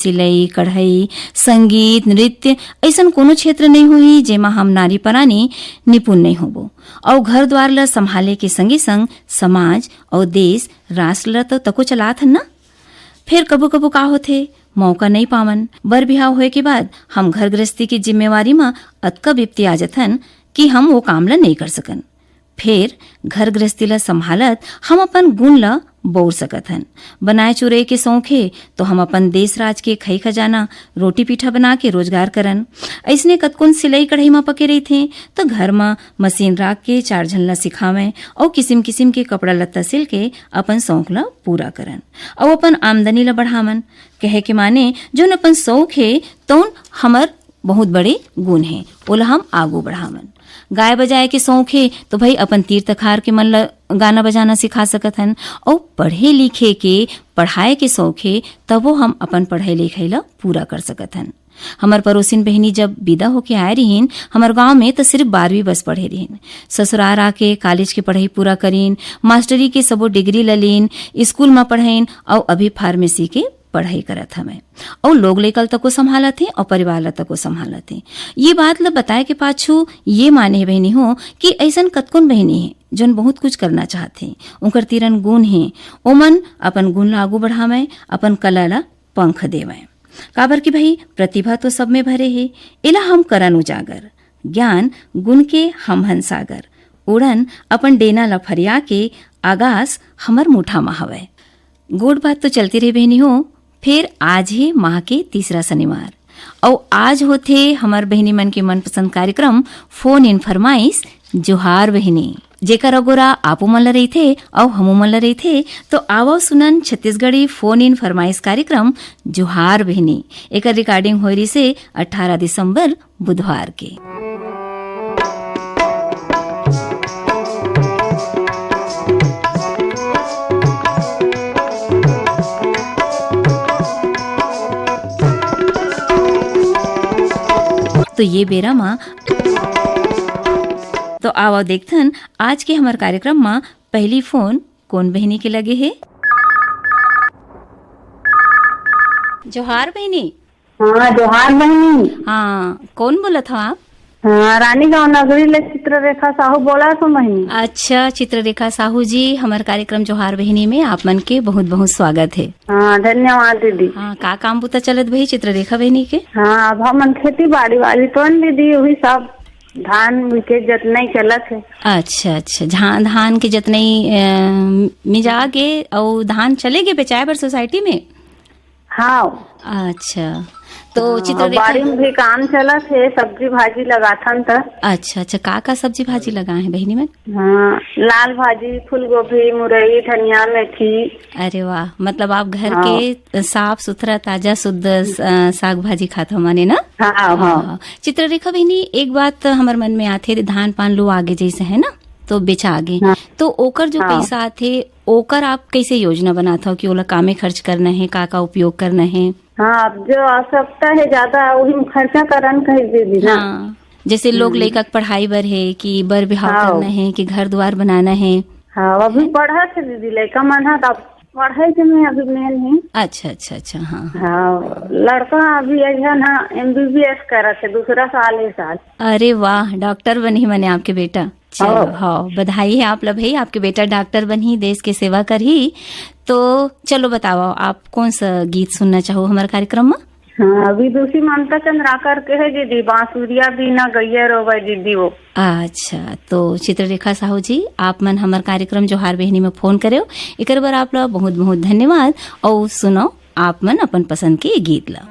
सिलाई, कढ़ाई, संगीत, नृत्य ऐसन कोनो क्षेत्र नहीं होही जेमा हम नारी परानी निपुण नहीं होबो। और घर द्वार ला संभाले के संगे संग समाज और देश राष्ट्र ला तो तको चलात हन ना। फिर कबो कबो का होथे मौका नहीं पावन, बर बिहाव होए के बाद हम घर गृहस्थी की जिम्मेवारी में अतका विपत्ति आ जथन कि हम वो काम ला नहीं कर सकन। फिर घर गृहस्थी ला संभालत हम अपन गुण ला बोर सकत हन। बनाए चुरे के शौक है तो हम अपन देश राज के खई खजाना रोटी पीठा बना के रोजगार करन। ऐसने कतकुन सिलाई कढ़ाई में पके रही थे तो घर में मशीन राख के 4 झन ला सिखावें और किसिम किसिम के कपड़ा लत्ता सिल के अपन शौक ला पूरा करन और अपन आमदनी ला बढ़ावन। कहे के माने जो अपन शौक है तो हमर बहुत बड़े गुण है, ओला हम आगू बढ़ावन। गाय बजाए के शौक है तो भाई अपन तीर तखार के मन ला गाना बजाना सिखा सकत हन। और पढ़े लिखे के पढ़ाए के शौक है तब वो हम अपन पढ़ाई लिखाई ला पूरा कर सकत हन। हमर पड़ोसिन बहनी जब विदा होके आए रहीन हमर गांव में तो सिर्फ 12वीं बस पढ़े रहीन। ससुराल आके कॉलेज के पढ़ाई पूरा करीन, मास्टरी के सबो डिग्री ललीन, स्कूल में पढ़ाइन और अभी फार्मेसी के पढ़ाई करत हमें। और लोग लेकल तक को संभालत है और परिवार ला तक को संभालत है। ये बात ला बताए के पाछू ये माने बहनी हो कि ऐसन कतकुन बहनी है जोन बहुत कुछ करना चाहते हैं, उनकर तीरन गुण है, ओमन अपन गुण ला आगू बढ़ावे, अपन कला ला पंख देवे। काबर की भाई प्रतिभा तो सब में भरे है, इला हम करन उजागर, ज्ञान गुण के हम हन सागर, उड़न अपन डेना ला फरिया के आगास हमर मुठा में हवे। गुड बात तो चलती रही बहनी हो। फिर आज है माह के तीसरा शनिवार और आज होते हमार बहनी मन के मनपसंद कार्यक्रम फोन इन फरमाइश जोहार बहनी, जेकर अगोरा आपो मन ला रही थे और हमू मन ला रही थे। तो आवो सुनन छत्तीसगढ़ी फोन इन फरमाइश कार्यक्रम जोहार बहनी। एक रिकॉर्डिंग हो रही से 18 दिसंबर बुधवार के। तो ये बेरा माँ तो आवा देखथन आज के हमार कार्यक्रम में पहली फोन कौन बहनी के लगे है। जोहार बहनी। हाँ जोहार बहनी। हाँ कौन बोला था आप? हाँ रानीगांव नगरी ले चित्ररेखा साहू बोला तो बहनी। अच्छा चित्ररेखा साहू जी, हमारे कार्यक्रम जोहार बहनी में आप मन के बहुत बहुत स्वागत है। हाँ धन्यवाद दीदी। हाँ का काम बुता चलत भाई चित्ररेखा बहनी के? हाँ अब हम खेती बाड़ी वाली तो दीदी वही सब धान के जतना ही चलत है। अच्छा अच्छा धान के जतने मिजा के और धान चलेगे बेचाए बर सोसाइटी में। हाँ अच्छा तो चित्ररेखा बाड़ी में भी काम चलत है, सब्जी भाजी लगाथन त। अच्छा अच्छा का सब्जी भाजी लगाए हैं बहनी में? हाँ लाल भाजी, फूल गोभी, मुरई, धनिया, मेथी। अरे वाह, मतलब आप घर के साफ सुथरा ताजा शुद्ध साग भाजी खाते हो माने ना? हाँ हाँ। चित्ररेखा बहनी एक बात हमारे मन में आते धान पान लो आगे जैसे है ना तो बेचा आगे तो ओकर जो पैसा आते ओकर आप कैसे योजना बनाता हो कि ओला कामे खर्च करना है, का उपयोग करना है? हाँ अब जो आवश्यकता है ज्यादा वही खर्चा करन कही दीदी ना। हाँ जैसे लोग लड़का पढ़ाई बर है कि बर बिहाव करना है कि घर द्वार बनाना है। हाँ अभी पढ़ा थे दीदी लड़का मन है तब पढ़ाई के में अभी मेन है। अच्छा अच्छा अच्छा। हाँ हाँ लड़का अभी है ना MBBS करा थे दूसरा साल है साल। अरे वाह, डॉक्टर बनी मने आपके बेटा। चलो हाँ बधाई है आप ला भाई, आपके बेटा डॉक्टर बनी देश की सेवा कर ही। तो चलो बताओ आप कौन सा गीत सुनना चाहो हमारे कार्यक्रम में? हाँ अभी दूसरी ममता चंद्राकर के है दीदी बांसुरिया बिना गैया रोवे दीदी वो। अच्छा तो चित्ररेखा साहू जी आप मन हमारे कार्यक्रम जोहार बहनी में फोन करे एक बार आप ला बहुत बहुत धन्यवाद। और सुनो आप मन अपन पसंद के गीत ला।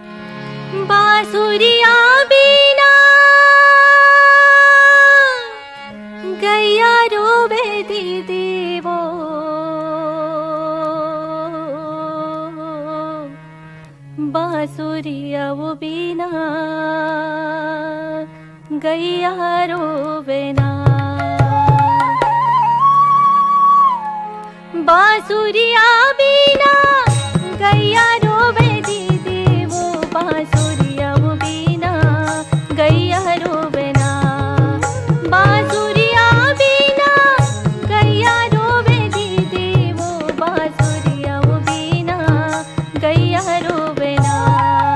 बांसुरिया बिना गैया रोवे दीदी वो, बांसुरिया वो बिना गैया रोवे ना, बांसुरिया बिना गैया रोवे दीदी वो, बांसुरिया वो बिना गैया रोवे ना, बांसुरिया बिना गैया रोवे दीदी वो, बांसुरिया वो बिना गैया रोवे ना।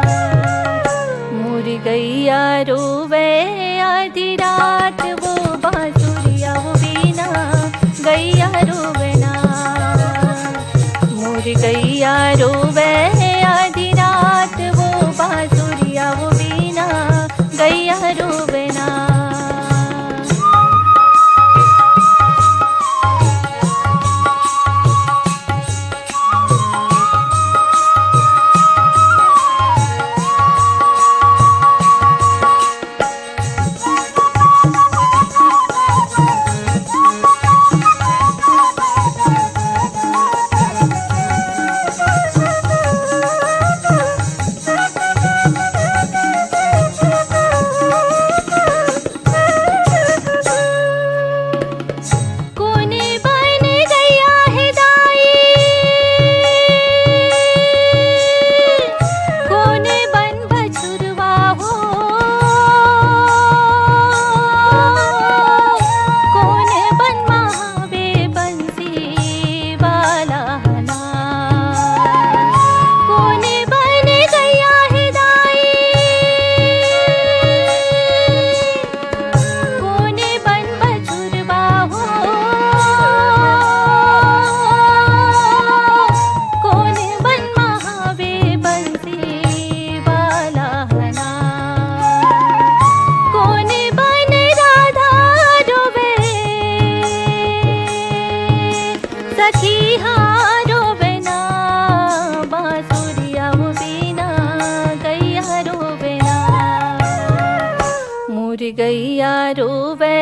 गैया रोवे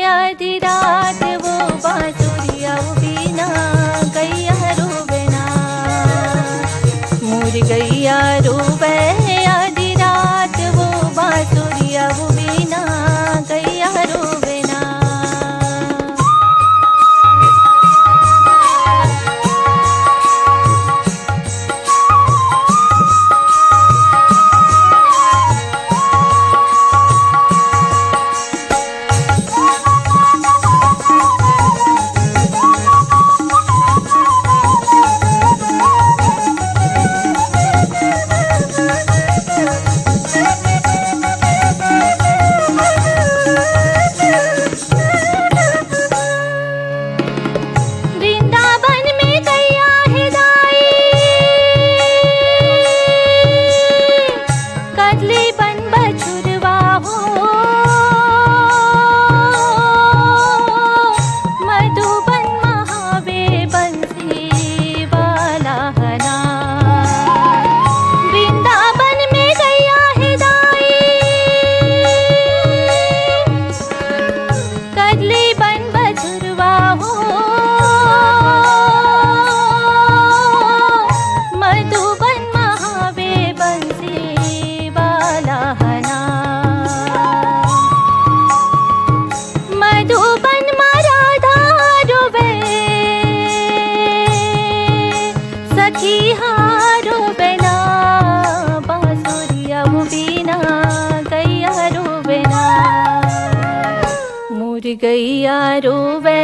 आधी रात वो बांसुरिया बीना गैया रोवे ना। मोर गैया रोवे आधी रात वो बांसुरिया बीना गैया रोवे ना। वृंदावन में गैया है दाई कदली बन बछुरवा हो। मधुबन महावे बंसी वाला हना। वृंदावन में गैया है दाई कदली बन बछुरवा हो। मधुबन महावे बंसी वाला हना। मधुबन राधा रोवे सखी रोवे ना। बांसुरिया बीना गैया रोवे ना। मोर गैया रोवे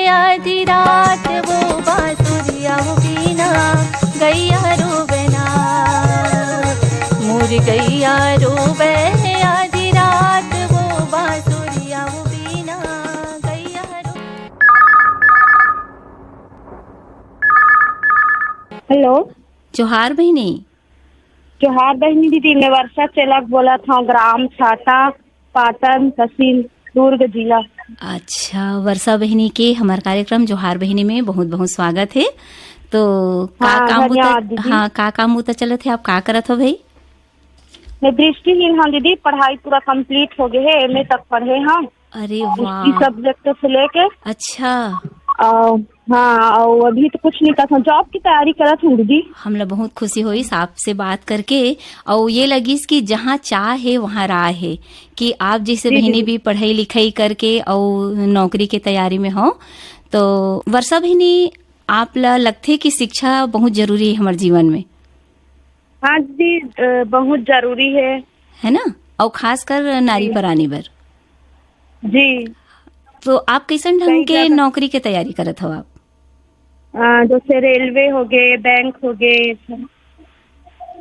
आधी रात वो बांसुरिया बीना गैया रोवे ना। मोर गैया रोवे आधी रात वो बांसुरिया बीना गैया रोवे। हेलो, जोहार बहनी। जोहार बहनी दीदी, मैं वर्षा चेलक बोला था, ग्राम छाता, पाटन, तहसील दुर्ग जिला। अच्छा, वर्षा बहनी के हमारे कार्यक्रम जोहार बहनी में बहुत बहुत स्वागत है। तो का हाँ, काम धन्यवाद होता दीदी। हाँ का काम होता चलत है, आप का करत हो भाई? मैं दृष्टिहीन हाँ दीदी, पढ़ाई पूरा कंप्लीट हो गए है, एमए तक पढ़े हम अरे इस वाह, सब्जेक्ट से लेके। अच्छा। हाँ, और अभी तो कुछ नहीं करता, जॉब की तैयारी करत हूँ दीदी। हमला बहुत खुशी हुई आपसे बात करके, और ये लगी कि जहाँ चाह है वहाँ राह है, कि आप जैसे जी, बहनी जी। भी पढ़ाई लिखाई करके और नौकरी के तैयारी में हो। तो वर्षा बहनी, आप ला लगते कि शिक्षा बहुत जरूरी है हमारे जीवन में, हाँ दीदी, बहुत जरूरी है ना, और खासकर नारी परानी बर। जी। तो आप कैसन ढंग सही के जगह। नौकरी के तैयारी करत हो आप? जैसे रेलवे हो गए, बैंक हो गए।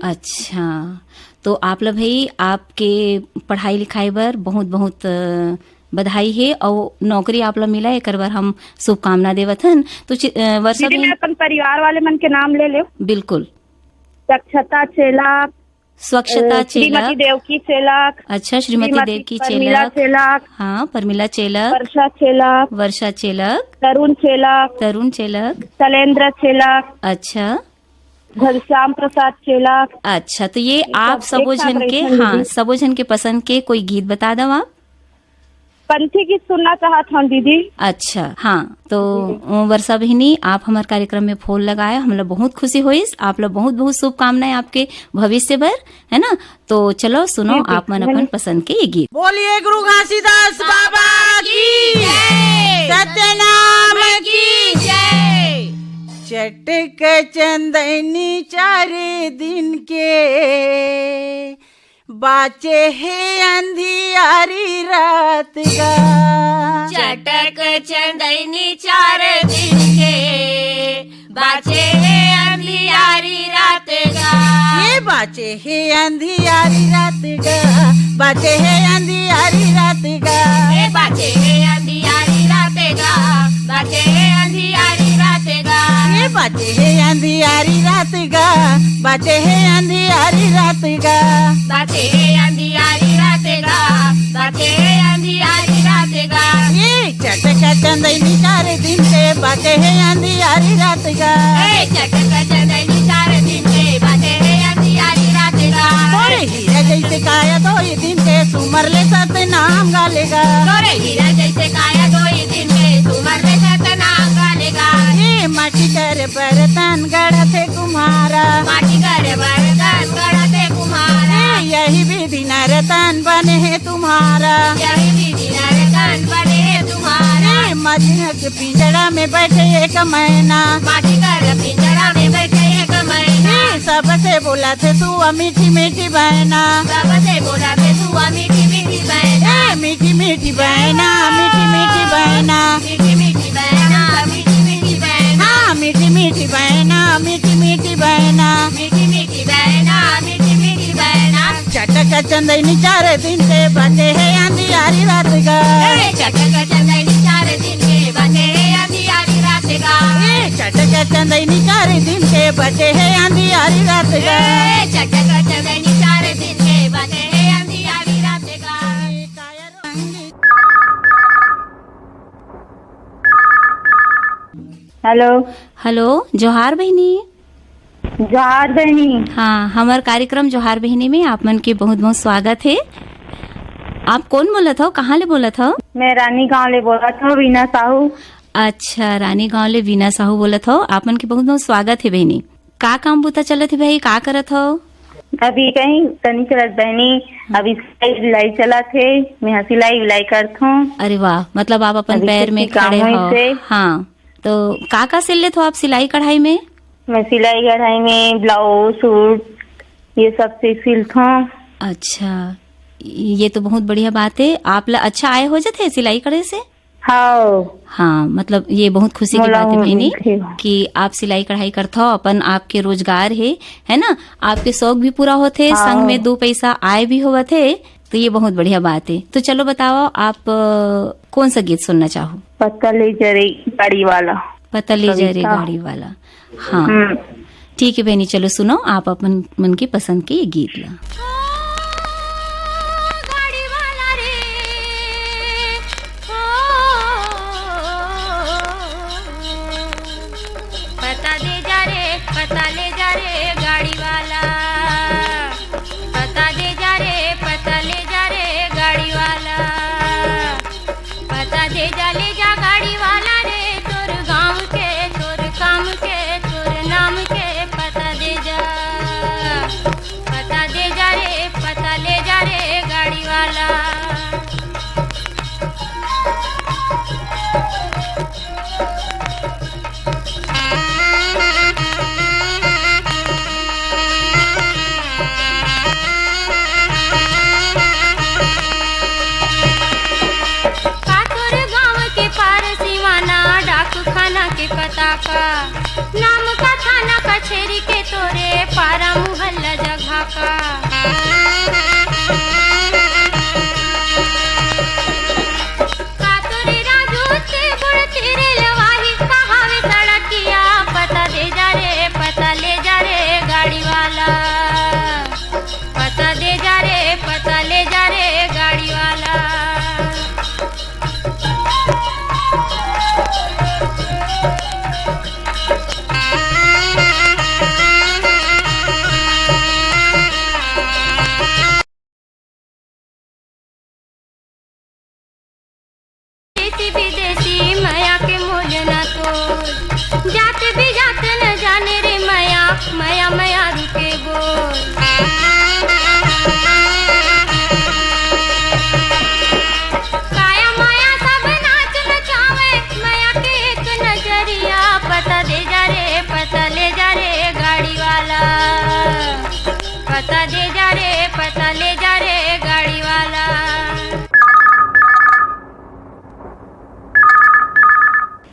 अच्छा, तो आप ला भाई आपके पढ़ाई लिखाई बर बहुत बहुत बधाई है, और नौकरी आप ला मिला एक बार हम शुभकामना देवत हन। तो वर्षा दीदी, मैं बहन, अपन परिवार वाले मन के नाम ले ले। बिल्कुल। स्वच्छता चेलाक, स्वच्छता श्रीमती चेलक। देवकी चेलाक, अच्छा, श्रीमती देवकी परमिला चेलक। चेलाक, हाँ, परमिला चेलक, वर्षा चेलाक, वर्षा चेलक, तरुण चेलाक, तरुण चेलक। शैलेंद्र चेलाक, अच्छा घनश्याम प्रसाद चेलाक। अच्छा, तो ये आप एक सबो साथ जन के, रही थी हाँ, दीदी। सबो जन के पसंद के कोई गीत बता दो आप। पंथी गीत सुनना चाहत हूँ दीदी। अच्छा, हाँ, तो वर्षा बहनी, आप हमारे कार्यक्रम में फोन लगाए, हम लोग बहुत खुशी हुई। आप लोग बहुत बहुत शुभकामनाएं आपके भविष्य भर, है ना। तो चलो सुनो जी, आप मन अपन पसंद के ये गीत। बोलिए गुरु घासीदास बाबा की जय, सत्यनाम की जय। चटक चंदनी 4 दिन के, बाचे है अंधियारी रात का। चटक चंदनी 4 दिन के, बाचे है अंधियारी रात का। ये बाचे है अंधियारी रात का, बाचे है अंधियारी रात का। ए बाचे है अंधियारी रात का, बाचे है अंधियारी रात का। ये बाचे है अंधियारी रात का, बाचे है अंधियारी रात का। बाचे है अंधियारी रात का, बाचे है अंधियारी रात का। ये चटक चंदनी 4 दिन के, बाचे है अंधियारी रात का। ए चटक चंदनी 4 दिन के, बाचे है अंधियारी रात का। मोरे हीरा जैसे काया दो दिन के सुमर ले सतनाम गालेगा। तोरे हीरा जैसे काया दोई दिन में तुमर में सतनाम गालेगा। हे माटी कर बर्तन गढ़ते कुम्हारा, माटी कर बर्तन गढ़ते कुम्हारा। यही विधि नर्तन बने है तुम्हारा। यही विधि नर्तन बने है तुम्हारा। मजनू के पिंजड़ा में बैठे एक मैना, माटी कर पिंजरा में बैठे एक मैना। सबसे बोला थे तू मीठी मीठी बहना, सबसे बोला थे तू मीठी मीठी बहना। मीठी मीठी बहना, मीठी मीठी बहना, मीठी मीठी बहना, मीठी मीठी बहना। हाँ मीठी मीठी बहना, मीठी मीठी बहना, मीठी मीठी बहना, मीठी मीठी बहना। चटक चंदनी 4 दिन के बचे है अंधियारी रात का। चटक चंदनी 4 दिन के बचे है अंधियारी रात का। चटक चंदनी 4 दिन के बचे है अंधियारी रात का। चटक चंदनी 4 दिन के बचे है अंधियारी रात का। हेलो हेलो, जोहार बहनी। जोहार बहनी। हाँ, हमार कार्यक्रम जोहार बहनी में आप मन के बहुत बहुत स्वागत है। आप कौन बोलत हो, कहाँ ले बोलत हो? मैं रानी गांव ले बोला था, वीना साहू। अच्छा, रानी गांव ले वीना साहू बोलत हो। आप मन के बहुत बहुत स्वागत है बहनी। का काम बुता चलत है भाई, का करत हो? अभी कहीं तनी चलत बहनी, अभी सिलाई चलत है, मैं सिलाई विलाई करत हूँ। अरे वाह, मतलब आप अपन अभी पैर में किसी काम खड़े होई हो। से। हाँ, तो का सिल लेत हो आप सिलाई कढ़ाई में? मैं सिलाई कढ़ाई में ब्लाउज सूट ये सब से सिलत हूँ। अच्छा, ये तो बहुत बढ़िया बात है। आप ला अच्छा आय हो जाते सिलाई करे से? हाँ, मतलब ये बहुत खुशी की बात है बहनी कि आप सिलाई कढ़ाई करते हो, अपन आपके रोजगार है ना, आपके शौक भी पूरा होते, संग में 2 पैसा आय भी होते, तो ये बहुत बढ़िया बात है। तो चलो बताओ, आप कौन सा गीत सुनना चाहो? पतले जरे गाड़ी वाला। पतले जरे गाड़ी वाला। हाँ ठीक है बहनी, चलो सुनो आप अपन मन की पसंद के ये गीत ला। गाड़ी वाला रे, पता दे जा रे, पता ले जा रे गाड़ी वाला। पता दे जा रे, पता ले जा रे गाड़ी वाला। पता दे जा ले जा गाड़ी वाला रे, तोर गाँव के, तोर काम के, तोर नाम के पता दे जा। पता दे जा रे, पता ले जा रे गाड़ी वाला। कातुर गाँव के पार सिवाना, डाक खाना के पता का नाम का थाना कचेरी के तोरे पारा मुहल्ला जगह का। कातुर राजू से गुड़ तेरे लवाही कहावे सड़किया। पता दे जा रे, पता ले जा रे गाड़ी वाला। पता दे जा रे, पता ले जा रे गाड़ी वाला। देसी विदेशी माया के मोल न तो जाते भी जाते न जाने रे माया, माया माया रुके बोल। काया माया सब नाच नचावे, माया के एक नजरिया। पता दे जा रे, पता ले जा रे गाड़ी वाला। पता दे जा रे, पता ले जा रे गाड़ी वाला।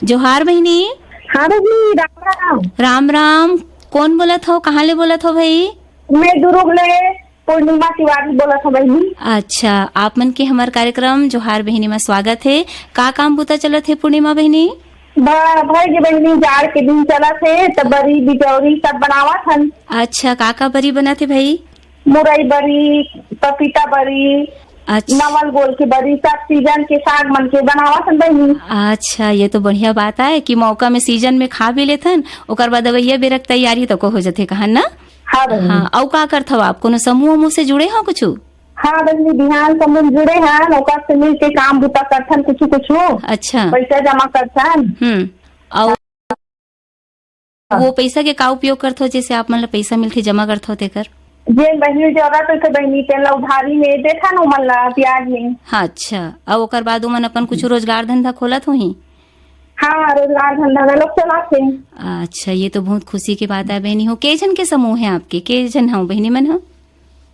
जोहार बहनी। हाँ बहनी, राम राम। राम राम, कौन बोलत हो, कहाँ ले बोलत हो भाई? मैं दुर्ग ले पूर्णिमा तिवारी बोला था बहनी। अच्छा, आप मन के हमार कार्यक्रम जोहार बहनी में स्वागत है। का काम बुता चलत है पूर्णिमा बहनी? भाई जी बहनी, जाड़ के दिन चला थे तो बरी बिजौरी सब बनावा थन। अच्छा, का बरी बना थे भाई? मुरई बरी, पपीता बरी, अच्छा, नवल गोल के बरी, सब सीजन के साग मन के बनावा थन बहनी। अच्छा, ये तो बढ़िया बात है कि मौका में सीजन में खा भी लेथन, ओकर बाद अवैया बेरक तैयारी तो को हो जाते कहन ना। हाँ बहनी। हाँ, औ का करत हो आप? कोनो समूह से जुड़े हो कुछ? हाँ बहनी बिहान सब लोग जुड़े हैं, ओकर से मिल के काम बुता करथन, कुछ अच्छा। पैसा जमा करथन। और वो पैसा के का उपयोग करथो, जैसे आप मतलब पैसा मिलथे जमा करथो तेकर? जेन बहनी जरूरत होते बहनी तेला उधारी में देखा न मन ला ब्याज में। हाँ अच्छा। और ओकर बाद उमन अपन कुछ रोजगार धंधा खोलत होही? हाँ रोजगार धंधा में लोग चलाते। अच्छा, ये तो बहुत खुशी की बात है बहनी हो। के जन के समूह है आपके, के जन हो बहनी मन हो?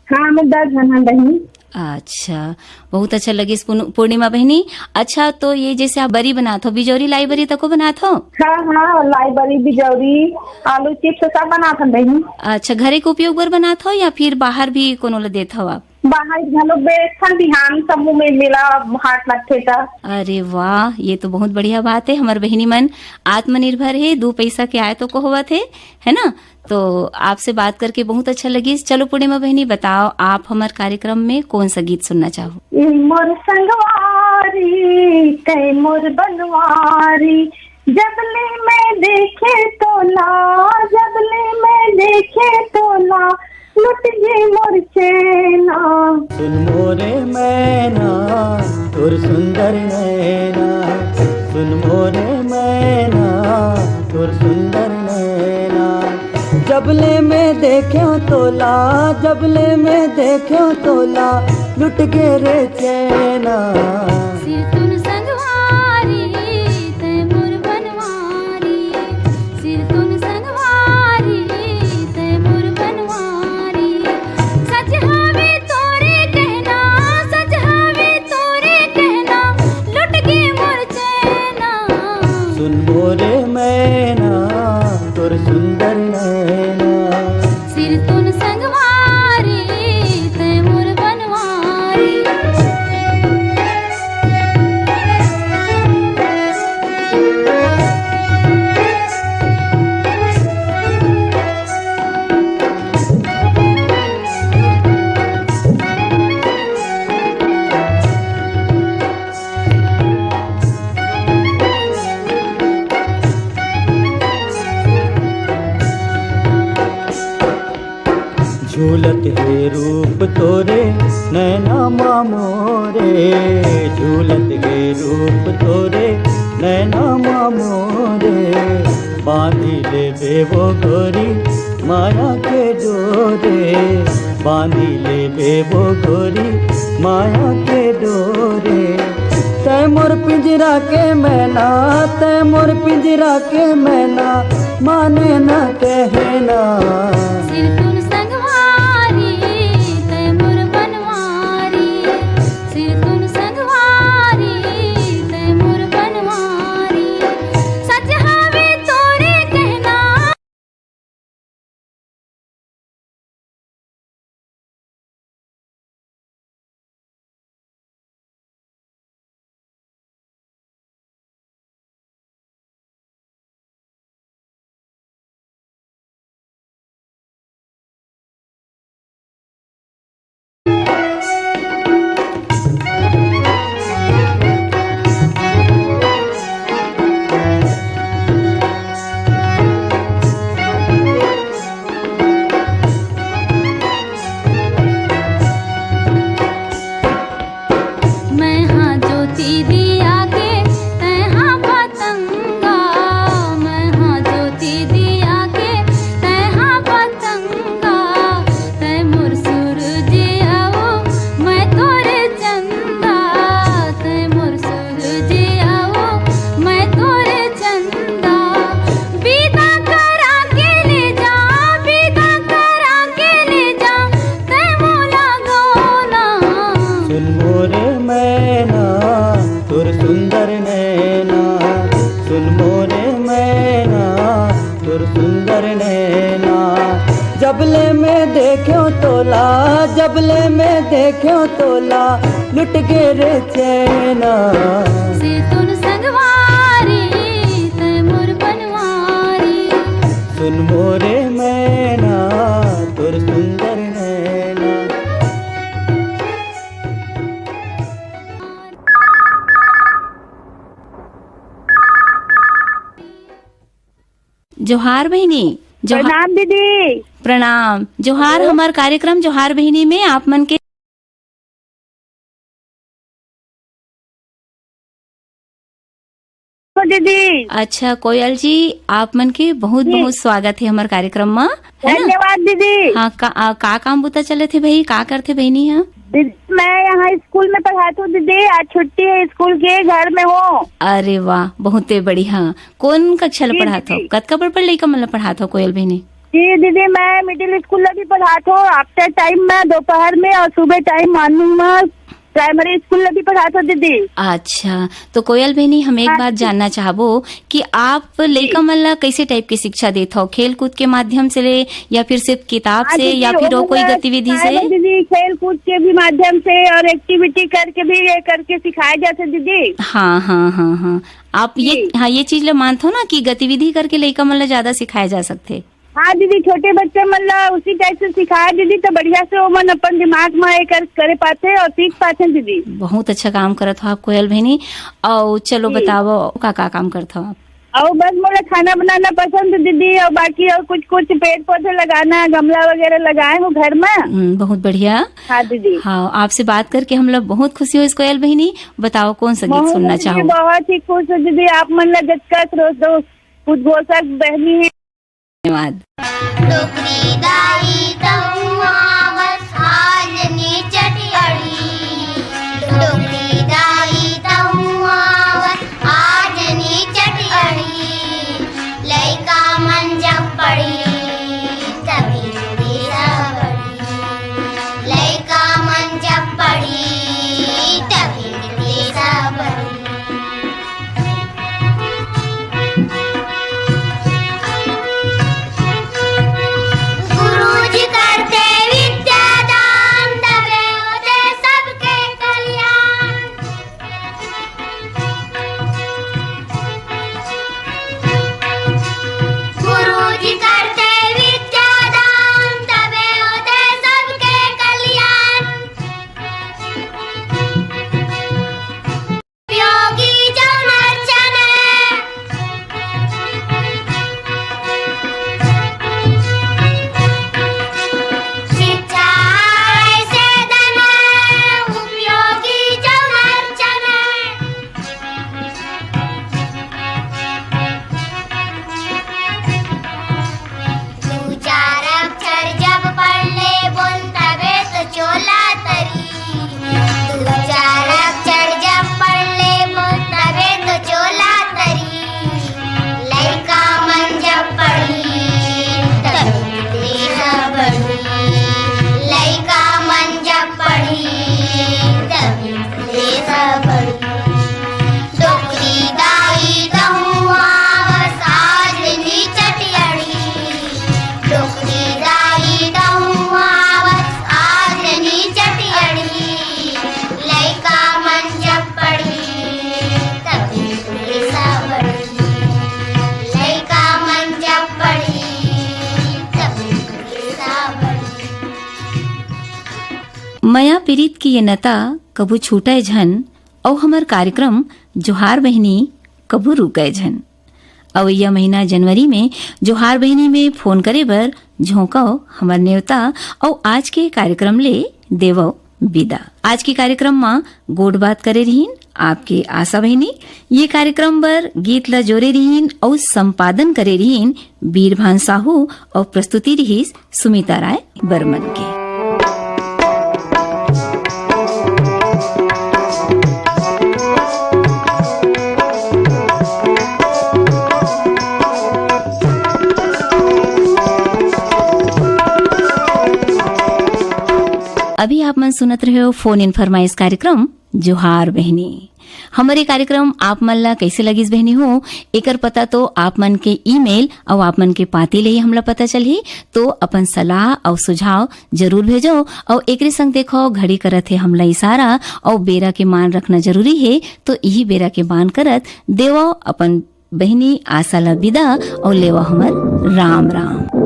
हाँ मैं 10 जन हैं बहनी। अच्छा, बहुत अच्छा लगी इस पूर्णिमा बहनी। अच्छा, तो ये जैसे आप बरी बनात हो, बिजौरी लाई बरी तको बनात हो? हाँ लाई बरी बिजौरी आलू चिप्स सब बनात हैं बहनी। अच्छा, घरे के उपयोग बर बनात हो या फिर बाहर भी कोनो ला देत हो आप? बाहर घलोक बेचथन, बिहान समूह में मिला हाट लगथे ता। अरे वाह, ये तो बहुत बढ़िया बात है। हमार बहनी मन आत्मनिर्भर है, 2 पैसा के आय तो को होवत है ना? तो आपसे बात करके बहुत अच्छा लगी। चलो पूर्णिमा बहनी बताओ, आप हमारे कार्यक्रम में कौन सा गीत सुनना चाहो? मोर संगवारी कई मोर बनवारी, जबले मैं देखे तोला, जबले मैं देखे तोला, लुट गई मोर चैना। सुन मोरे मैना तोर सुंदर नैना, सुन मोरे मैना तोर सुंदर नैना, जबले में देख्यो तोला, जबले में देख्यो तोला, लुट गे रे चैना। सिर तुन संगवारी तै मोर बनवारी, सिर तुन संगवारी तै मोर बनवारी, सच हवे तोरे कहना, सच हवे तोरे कहना, लुट गे मोर चैना। सुन मोरे मैना तोर सुंदर नैना, सिर तुन संगवारी तै मोर बनवारी। झूलत है रूप तोरे नैना मामोरे, झूलत है रूप तोरे नैना मामोरे, बांधी ले बेवो गोरी माया के डोरे, बांधी ले बेवो गोरी माया के डोरे। तै मोर पिंजरा के मैना, तै मोर पिंजरा के मैना, माने न कहना। सिर तुन संगवारी तै मोर बनवारी, सिर तुन संगवारी तै मोर बनवारी, सच हवे तोरे कहना। मैं हाँ ज्योति दिया के तै हाँ पतंगा, मैं हाँ ज्योति दिया के तै हाँ पतंगा, तै मोर सूरज आओ मैं तोरे चंदा, तै मोर सूरज आओ मैं तोरे चंदा, विदा करा के ले जा, विदा करा के ले जा, तै मोला गौना। सुन मोरे मैना तोर सुंदर नैना, सुन मोरे मैना तोर सुंदर नैना, जबले में देख्यो तोला, जबले में देख्यो तोला, लुट गे रे चैना। सिर तुन संगवारी तै मोर बनवारी, सुन मोरे मैना तोर सुंदर नैना। जोहार बहनी। जोहार। प्रणाम दीदी। प्रणाम। जोहार। हमार कार्यक्रम जोहार बहनी में आप मन के दीदी। अच्छा कोयल जी, आप मन के बहुत बहुत स्वागत है हमारे कार्यक्रम में, है ना? धन्यवाद दीदी। हाँ, का काम बुता चले थे भाई, का करते बहनी? हाँ दीदी, मैं यहाँ स्कूल में पढ़ाती हूँ दीदी। आज छुट्टी है स्कूल के, घर में हूँ। अरे वाह, बहुत बढ़िया। कौन कक्षा में पढ़ाते हो? कतका बड़ लड़का मतलब पढ़ाते हो कोयल बहनी? जी दीदी, मैं मिडिल स्कूल में भी पढ़ाती हूँ। आफ्टर टाइम में दोपहर में और सुबह टाइम मॉर्निंग में प्राइमरी स्कूल में भी पढ़ाते हो दीदी। अच्छा, तो कोयल बहनी हम एक बात जानना चाहबो कि आप लड़का मन ला कैसे टाइप की शिक्षा देते हो? खेल कूद के माध्यम से ले, या फिर सिर्फ किताब से, या फिर कोई गतिविधि से? दीदी खेल कूद के भी माध्यम से और एक्टिविटी करके भी ये करके सिखाए जाते दीदी। हाँ हाँ हाँ हाँ, आप ये चीज ला मानते हो ना कि गतिविधि करके लड़का मन ला ज्यादा सिखाया जा सकते? हाँ दीदी, छोटे बच्चे मतलब उसी टाइप से सिखाए दीदी, तो बढ़िया से वो मन अपन दिमाग में करे पाते और सीख पाते दीदी। बहुत अच्छा काम करत हो आप कोयल बहनी। और चलो बताओ का काम करते हो आप? और बस मुझे खाना बनाना पसंद है दीदी, और बाकी और कुछ पेड़ पौधे लगाना, गमला वगैरह लगाए हूँ घर में। बहुत बढ़िया। हाँ दीदी। हाँ, आपसे बात करके हम लोग बहुत खुशी हुई कोयल बहनी। बताओ कौन सा गीत सुनना चाहो? बहुत ही खुश है दीदी, आप मन लगा उद्घोषक बहनी है। धन्यवाद। डोकरी दाई तहुआवत आजनी चटियाड़ी, डोकरी दाई तहुआवत आजनी चटियाड़ी, लइका मन जब पड़ी तभी देरा बड़ी, लइका मन जब पड़ी तभी देरा बड़ी। गुरुजी करते विद्यादान, तबे होते सबके कल्याण। गुरुजी करते विद्यादान, तबे होते सबके कल्याण। योगी जन अर्चन शिक्षा ऐसे धन उपयोगी जन अर्चन। दू चार अक्षर जब पढ़ ले बोल तबे तो चोला तरी, दू चार अक्षर जब पढ़ ले बोल तबे तो चोला तरी, लइका मन जब पढ़ी तभी देश बढ़ी, लइका मन जब पढ़ी तभी देश बढ़ी। डोकरी दाई तहुआवत आजनी चटियाड़ी, डोकरी दाई तहुआवत आजनी चटियाड़ी, लइका मन जब पढ़ी तभी देश बढ़ी, लइका मन जब पढ़ी तभी देश बढ़ी। मया पीड़ित की ये नता कबू छूटे झन, और हमार कार्यक्रम जोहार बहनी कबू रुके झन। और यह महीना जनवरी में जोहार बहनी में फोन करे बर झोंको हमार नेवता, और आज के कार्यक्रम ले देवो विदा। आज के कार्यक्रम में गोड बात करे रहीन आपके आशा बहनी। ये कार्यक्रम बर गीत ला जोरे रहीन और संपादन करे रहीन बीरभान साहू, और प्रस्तुति रहीस सुमिता राय बर्मन के। अभी आप मन सुनत रहे हो फोन इन फरमाइश कार्यक्रम जोहार बहनी। हमारे कार्यक्रम आप मन ला कैसे लगिस बहनी हो, एकर पता तो आप मन के ईमेल और आप मन के पाती ले ही हमला पता चलही। तो अपन सलाह और सुझाव जरूर भेजो, और एकरे संग देखो घड़ी करत है हमला इशारा, और बेरा के मान रखना जरूरी है। तो यही बेरा के मान करत देवो अपन बहनी आशा ला विदा, और लेवा हमर राम राम।